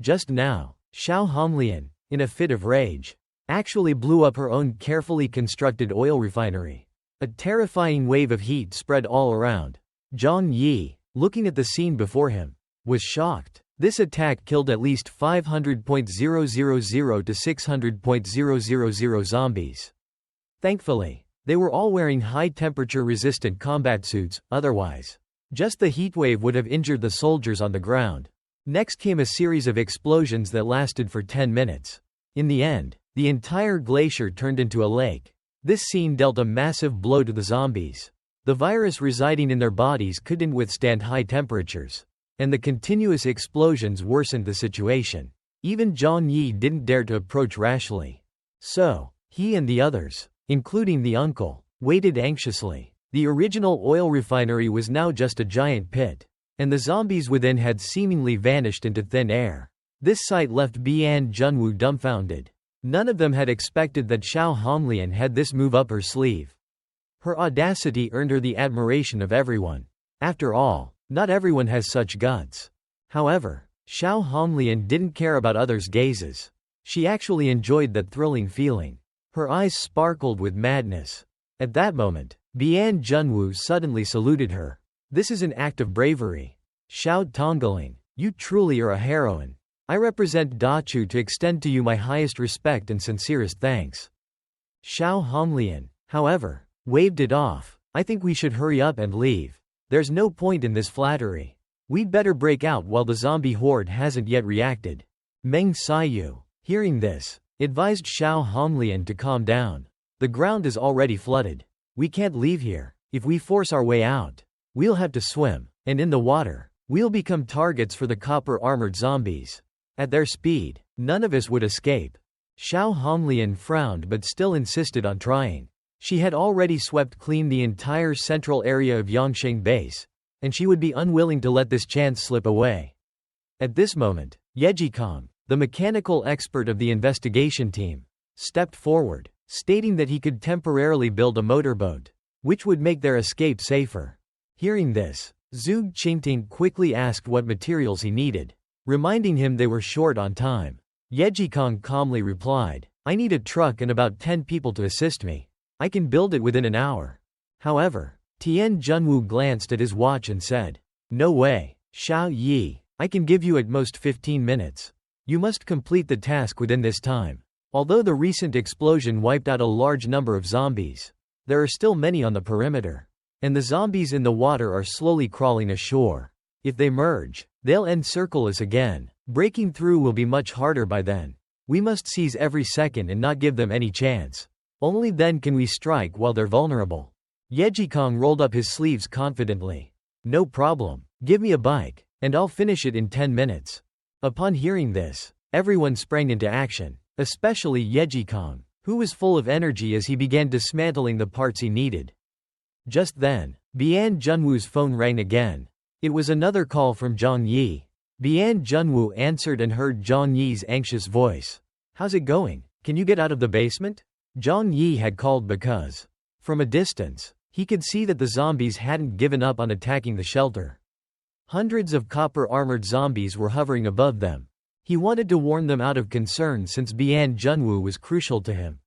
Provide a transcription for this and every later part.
Just now, Xiao Honglian, in a fit of rage, actually blew up her own carefully constructed oil refinery. A terrifying wave of heat spread all around. Jong Yi, looking at the scene before him, was shocked. This attack killed at least 500,000 to 600,000 zombies. Thankfully, they were all wearing high-temperature resistant combat suits, otherwise, just the heatwave would have injured the soldiers on the ground. Next came a series of explosions that lasted for 10 minutes. In the end, the entire glacier turned into a lake. This scene dealt a massive blow to the zombies. The virus residing in their bodies couldn't withstand high temperatures, and the continuous explosions worsened the situation. Even Jong Yi didn't dare to approach rashly. So, he and the others, including the uncle, waited anxiously. The original oil refinery was now just a giant pit, and the zombies within had seemingly vanished into thin air. This sight left Bian Junwu dumbfounded. None of them had expected that Xiao Honglian had this move up her sleeve. Her audacity earned her the admiration of everyone. After all, not everyone has such guts. However, Xiao Honglian didn't care about others' gazes. She actually enjoyed that thrilling feeling. Her eyes sparkled with madness. At that moment, Bian Junwu suddenly saluted her. This is an act of bravery. Xiao Tongling, you truly are a heroine. I represent Dachu to extend to you my highest respect and sincerest thanks. Xiao Honglian, however, waved it off. I think we should hurry up and leave. There's no point in this flattery. We'd better break out while the zombie horde hasn't yet reacted. Meng Saiyu, hearing this, advised Xiao Honglian to calm down. The ground is already flooded. We can't leave here. If we force our way out, we'll have to swim, and in the water, we'll become targets for the copper-armored zombies. At their speed, none of us would escape. Xiao Honglian frowned but still insisted on trying. She had already swept clean the entire central area of Yongsheng Base, and she would be unwilling to let this chance slip away. At this moment, Yejikong, the mechanical expert of the investigation team, stepped forward, stating that he could temporarily build a motorboat, which would make their escape safer. Hearing this, Zhuge Qingting quickly asked what materials he needed, reminding him they were short on time. Yejikong calmly replied, I need a truck and about 10 people to assist me. I can build it within an hour. However, Tian Junwu glanced at his watch and said, No way, Xiao Yi, I can give you at most 15 minutes. You must complete the task within this time. Although the recent explosion wiped out a large number of zombies, there are still many on the perimeter, and the zombies in the water are slowly crawling ashore. If they merge, they'll encircle us again. Breaking through will be much harder by then. We must seize every second and not give them any chance. Only then can we strike while they're vulnerable. Yejikong rolled up his sleeves confidently. No problem. Give me a bike, and I'll finish it in 10 minutes. Upon hearing this, everyone sprang into action, especially Yejikong, who was full of energy as he began dismantling the parts he needed. Just then, Bian Junwu's phone rang again. It was another call from Jong Yi. Bian Junwu answered and heard Jong Yi's anxious voice. How's it going? Can you get out of the basement? Jong Yi had called because, from a distance, he could see that the zombies hadn't given up on attacking the shelter. Hundreds of copper-armored zombies were hovering above them. He wanted to warn them out of concern since Bian Junwu was crucial to him.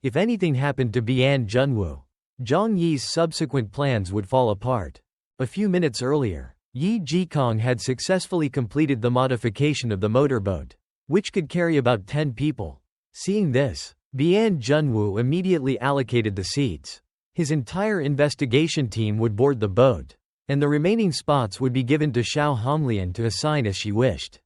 If anything happened to Bian Junwu, Jong Yi's subsequent plans would fall apart. A few minutes earlier, Yi Jikong had successfully completed the modification of the motorboat, which could carry about 10 people. Seeing this, Bian Junwu immediately allocated the seats. His entire investigation team would board the boat, and the remaining spots would be given to Xiao Honglian to assign as she wished.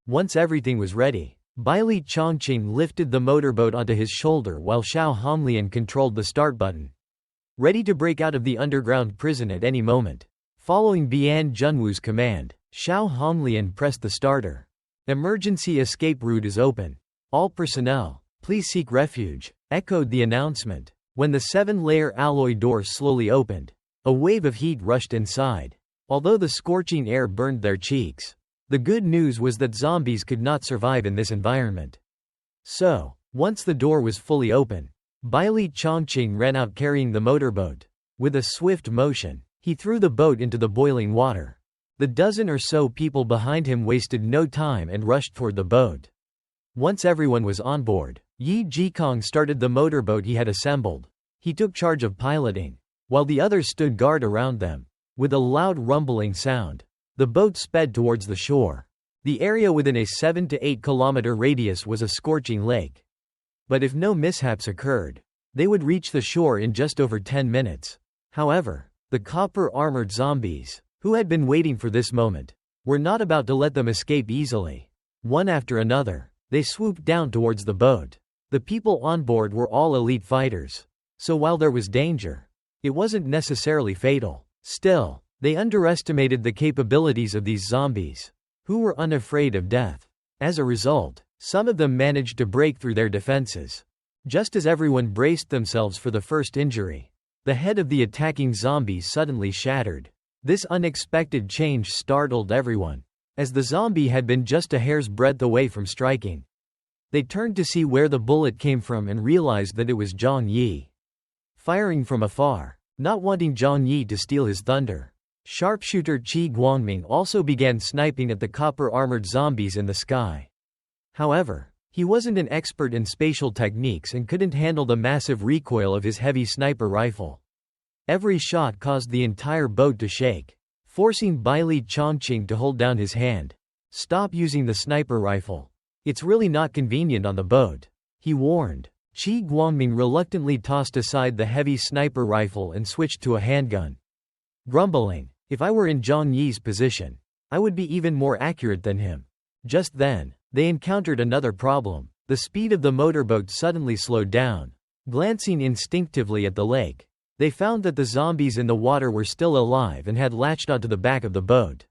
Once everything was ready, Baili Chongqing lifted the motorboat onto his shoulder while Xiao Honglian controlled the start button, ready to break out of the underground prison at any moment. Following Bian Junwu's command, Xiao Honglian pressed the starter. Emergency escape route is open. All personnel, please seek refuge, echoed the announcement. When the 7-layer alloy door slowly opened, a wave of heat rushed inside. Although the scorching air burned their cheeks, the good news was that zombies could not survive in this environment. So, once the door was fully open, Baili Chongqing ran out carrying the motorboat. With a swift motion, he threw the boat into the boiling water. The dozen or so people behind him wasted no time and rushed toward the boat. Once everyone was on board, Yi Jikong started the motorboat he had assembled. He took charge of piloting, while the others stood guard around them. With a loud rumbling sound, the boat sped towards the shore. The area within a 7 to 8 kilometer radius was a scorching lake. But if no mishaps occurred, they would reach the shore in just over 10 minutes. However, the copper-armored zombies, who had been waiting for this moment, were not about to let them escape easily. One after another, they swooped down towards the boat. The people on board were all elite fighters, so while there was danger, it wasn't necessarily fatal. Still, they underestimated the capabilities of these zombies, who were unafraid of death. As a result, some of them managed to break through their defenses. Just as everyone braced themselves for the first injury, the head of the attacking zombie suddenly shattered. This unexpected change startled everyone, as the zombie had been just a hair's breadth away from striking. They turned to see where the bullet came from and realized that it was Jong Yi. Firing from afar, not wanting Jong Yi to steal his thunder, sharpshooter Qi Guangming also began sniping at the copper-armored zombies in the sky. However, he wasn't an expert in spatial techniques and couldn't handle the massive recoil of his heavy sniper rifle. Every shot caused the entire boat to shake, forcing Baili Chongqing to hold down his hand. "Stop using the sniper rifle. It's really not convenient on the boat," he warned. Qi Guangming reluctantly tossed aside the heavy sniper rifle and switched to a handgun. Grumbling, "If I were in Zhang Yi's position, I would be even more accurate than him." Just then, they encountered another problem. The speed of the motorboat suddenly slowed down. Glancing instinctively at the lake, they found that the zombies in the water were still alive and had latched onto the back of the boat.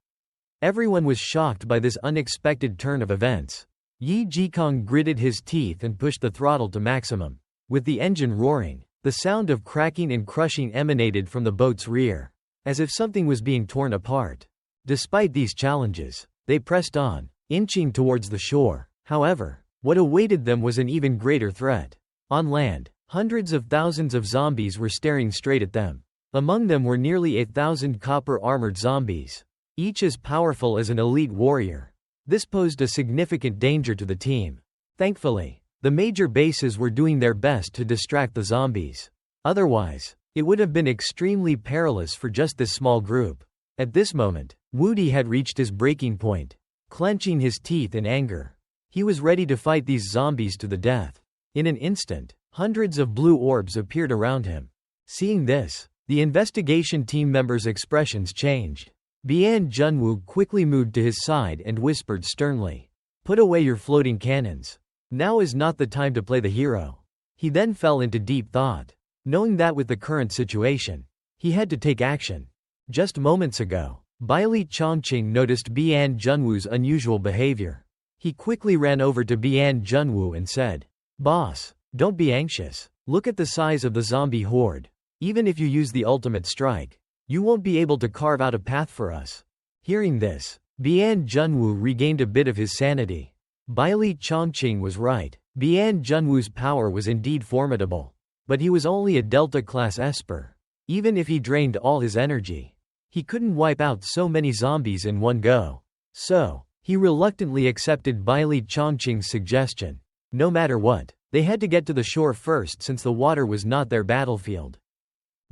Everyone was shocked by this unexpected turn of events. Yi Jikong gritted his teeth and pushed the throttle to maximum. With the engine roaring, the sound of cracking and crushing emanated from the boat's rear, as if something was being torn apart. Despite these challenges, they pressed on, inching towards the shore. However, what awaited them was an even greater threat. On land, hundreds of thousands of zombies were staring straight at them. Among them were nearly 8,000 copper-armored zombies, each as powerful as an elite warrior. This posed a significant danger to the team. Thankfully, the major bases were doing their best to distract the zombies. Otherwise, it would have been extremely perilous for just this small group. At this moment, Wudi had reached his breaking point. Clenching his teeth in anger, he was ready to fight these zombies to the death. In an instant, hundreds of blue orbs appeared around him. Seeing this, the investigation team members' expressions changed. Bian Junwu quickly moved to his side and whispered sternly, "Put away your floating cannons. Now is not the time to play the hero." He then fell into deep thought, knowing that with the current situation, he had to take action. Just moments ago, Baili Chongqing noticed Bian Junwu's unusual behavior. He quickly ran over to Bian Junwu and said, "Boss, don't be anxious. Look at the size of the zombie horde. Even if you use the ultimate strike, you won't be able to carve out a path for us." Hearing this, Bian Junwu regained a bit of his sanity. Baili Chongqing was right. Bian Junwu's power was indeed formidable. But he was only a Delta-class Esper. Even if he drained all his energy, he couldn't wipe out so many zombies in one go. So, he reluctantly accepted Baili Chongqing's suggestion. No matter what, they had to get to the shore first since the water was not their battlefield.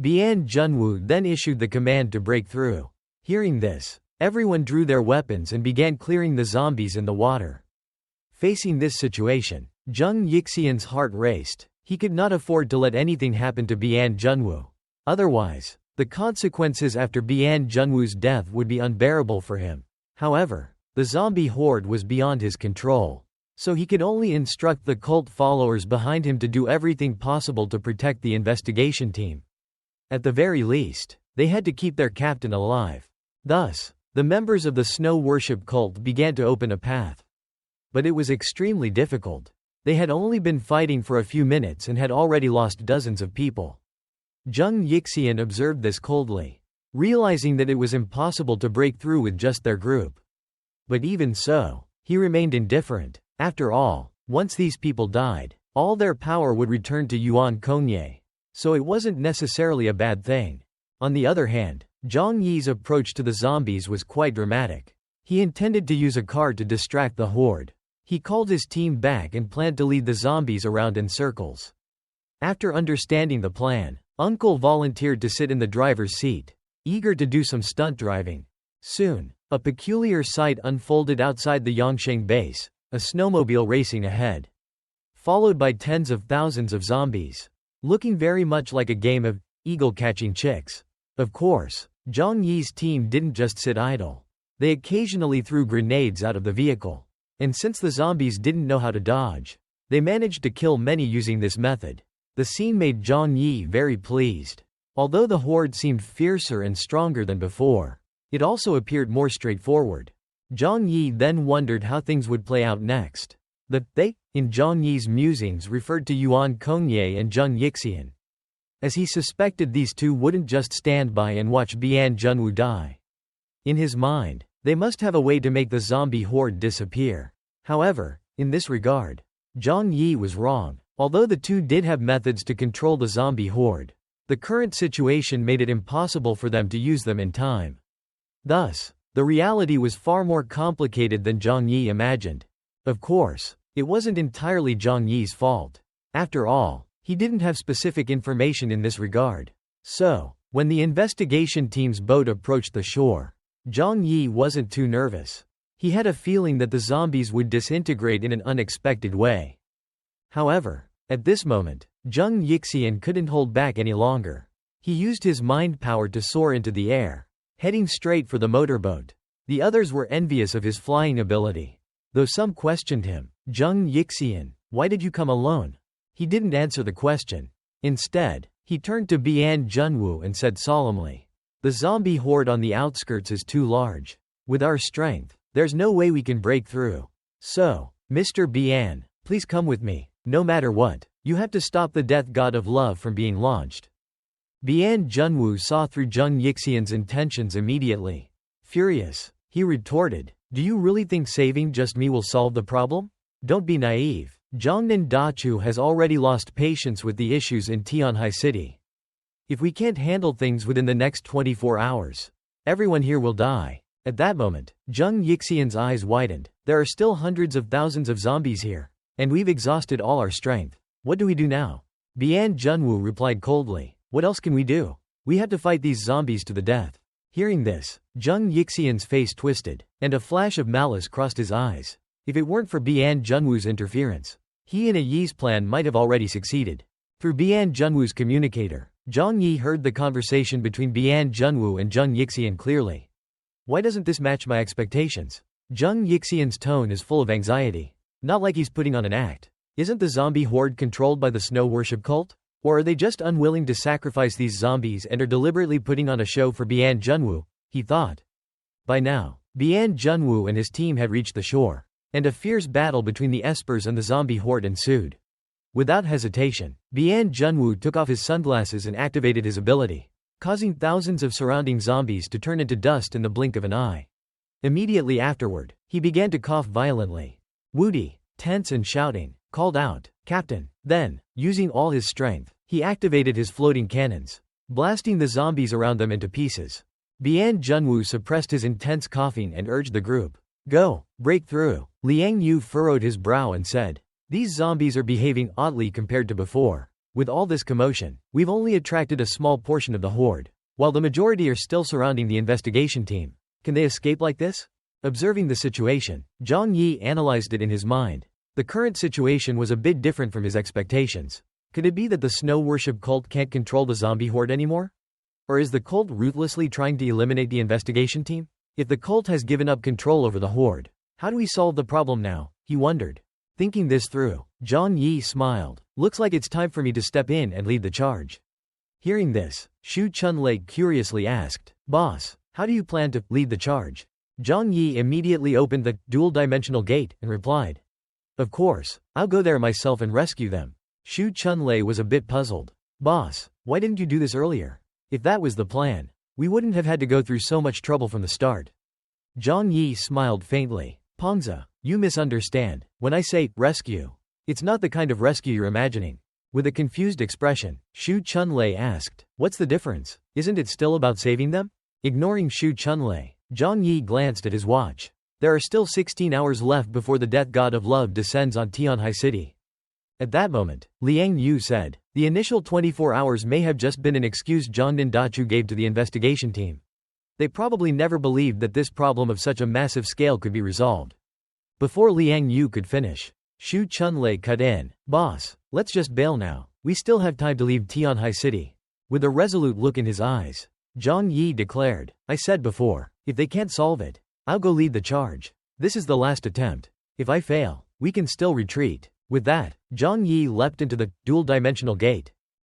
Bian Junwu then issued the command to break through. Hearing this, everyone drew their weapons and began clearing the zombies in the water. Facing this situation, Zheng Yixian's heart raced. He could not afford to let anything happen to Bian Junwu. Otherwise, the consequences after Bian Junwu's death would be unbearable for him. However, the zombie horde was beyond his control, so he could only instruct the cult followers behind him to do everything possible to protect the investigation team. At the very least, they had to keep their captain alive. Thus, the members of the snow worship cult began to open a path. But it was extremely difficult. They had only been fighting for a few minutes and had already lost dozens of people. Zheng Yixian observed this coldly, realizing that it was impossible to break through with just their group. But even so, he remained indifferent. After all, once these people died, all their power would return to Yuan Konye. So it wasn't necessarily a bad thing. On the other hand, Jong Yi's approach to the zombies was quite dramatic. He intended to use a car to distract the horde. He called his team back and planned to lead the zombies around in circles. After understanding the plan, Uncle volunteered to sit in the driver's seat, eager to do some stunt driving. Soon, a peculiar sight unfolded outside the Yongsheng base, a snowmobile racing ahead, followed by tens of thousands of zombies, looking very much like a game of eagle catching chicks. Of course, Jong Yi's team didn't just sit idle. They occasionally threw grenades out of the vehicle. And since the zombies didn't know how to dodge, they managed to kill many using this method. The scene made Jong Yi very pleased. Although the horde seemed fiercer and stronger than before, it also appeared more straightforward. Jong Yi then wondered how things would play out next. The "they" in Jong Yi's musings referred to Yuan Kongye and Zheng Yixian, as he suspected these two wouldn't just stand by and watch Bian Junwu die. In his mind, they must have a way to make the zombie horde disappear. However, in this regard, Jong Yi was wrong. Although the two did have methods to control the zombie horde, the current situation made it impossible for them to use them in time. Thus, the reality was far more complicated than Jong Yi imagined. Of course, it wasn't entirely Jong Yi's fault. After all, he didn't have specific information in this regard. So, when the investigation team's boat approached the shore, Jong Yi wasn't too nervous. He had a feeling that the zombies would disintegrate in an unexpected way. However, at this moment, Zheng Yixian couldn't hold back any longer. He used his mind power to soar into the air, heading straight for the motorboat. The others were envious of his flying ability. Though some questioned him, "Zheng Yixian, why did you come alone?" He didn't answer the question. Instead, he turned to Bian Junwu and said solemnly, "The zombie horde on the outskirts is too large. With our strength, there's no way we can break through. So, Mr. Bian, please come with me. No matter what, you have to stop the death god of love from being launched." Bian Junwu saw through Zheng Yixian's intentions immediately. Furious, he retorted, "Do you really think saving just me will solve the problem? Don't be naive. Zhongnan Dachu has already lost patience with the issues in Tianhai City. If we can't handle things within the next 24 hours, everyone here will die." At that moment, Zheng Yixian's eyes widened. "There are still hundreds of thousands of zombies here, and we've exhausted all our strength. What do we do now?" Bian Junwu replied coldly, "What else can we do? We have to fight these zombies to the death." Hearing this, Zheng Yixian's face twisted, and a flash of malice crossed his eyes. If it weren't for Bian Junwu's interference, he and Yi's plan might have already succeeded. Through Bian Junwu's communicator, Zhong Yi heard the conversation between Bian Junwu and Zheng Yixian clearly. "Why doesn't this match my expectations?" Zheng Yixian's tone is full of anxiety. Not like he's putting on an act. Isn't the zombie horde controlled by the snow worship cult? Or are they just unwilling to sacrifice these zombies and are deliberately putting on a show for Bian Junwu? He thought. By now, Bian Junwu and his team had reached the shore, and a fierce battle between the espers and the zombie horde ensued. Without hesitation, Bian Junwu took off his sunglasses and activated his ability, causing thousands of surrounding zombies to turn into dust in the blink of an eye. Immediately afterward, he began to cough violently. Wudi, tense and shouting, called out, "Captain!" Then, using all his strength, he activated his floating cannons, blasting the zombies around them into pieces. Bian Junwu suppressed his intense coughing and urged the group, "Go, break through." Liang Yu furrowed his brow and said, "These zombies are behaving oddly compared to before. With all this commotion, we've only attracted a small portion of the horde, while the majority are still surrounding the investigation team. Can they escape like this?" Observing the situation, Zhong Yi analyzed it in his mind. The current situation was a bit different from his expectations. Could it be that the snow worship cult can't control the zombie horde anymore? Or is the cult ruthlessly trying to eliminate the investigation team? If the cult has given up control over the horde, how do we solve the problem now? He wondered. Thinking this through, Zhong Yi smiled. "Looks like it's time for me to step in and lead the charge." Hearing this, Shu Chunlei curiously asked, "Boss, how do you plan to lead the charge?" Zhong Yi immediately opened the dual-dimensional gate and replied, "Of course, I'll go there myself and rescue them." Shu Chunlei was a bit puzzled. "Boss, why didn't you do this earlier? If that was the plan, we wouldn't have had to go through so much trouble from the start." Zhong Yi smiled faintly. "Pongza, you misunderstand. When I say rescue, it's not the kind of rescue you're imagining." With a confused expression, Shu Chunlei asked, "What's the difference? Isn't it still about saving them?" Ignoring Shu Chunlei, Zhang Yi glanced at his watch. There are still 16 hours left before the death god of love descends on Tianhai City. At that moment, Liang Yu said, the initial 24 hours may have just been an excuse Zhongnin Dachu gave to the investigation team. They probably never believed that this problem of such a massive scale could be resolved. Before Liang Yu could finish, Shu Chunlei cut in, Boss, let's just bail now. We still have time to leave Tianhai City. With a resolute look in his eyes, Zhang Yi declared, I said before, if they can't solve it, I'll go lead the charge. This is the last attempt. If I fail, we can still retreat. With that, Zhang Yi leapt into the dual-dimensional gate.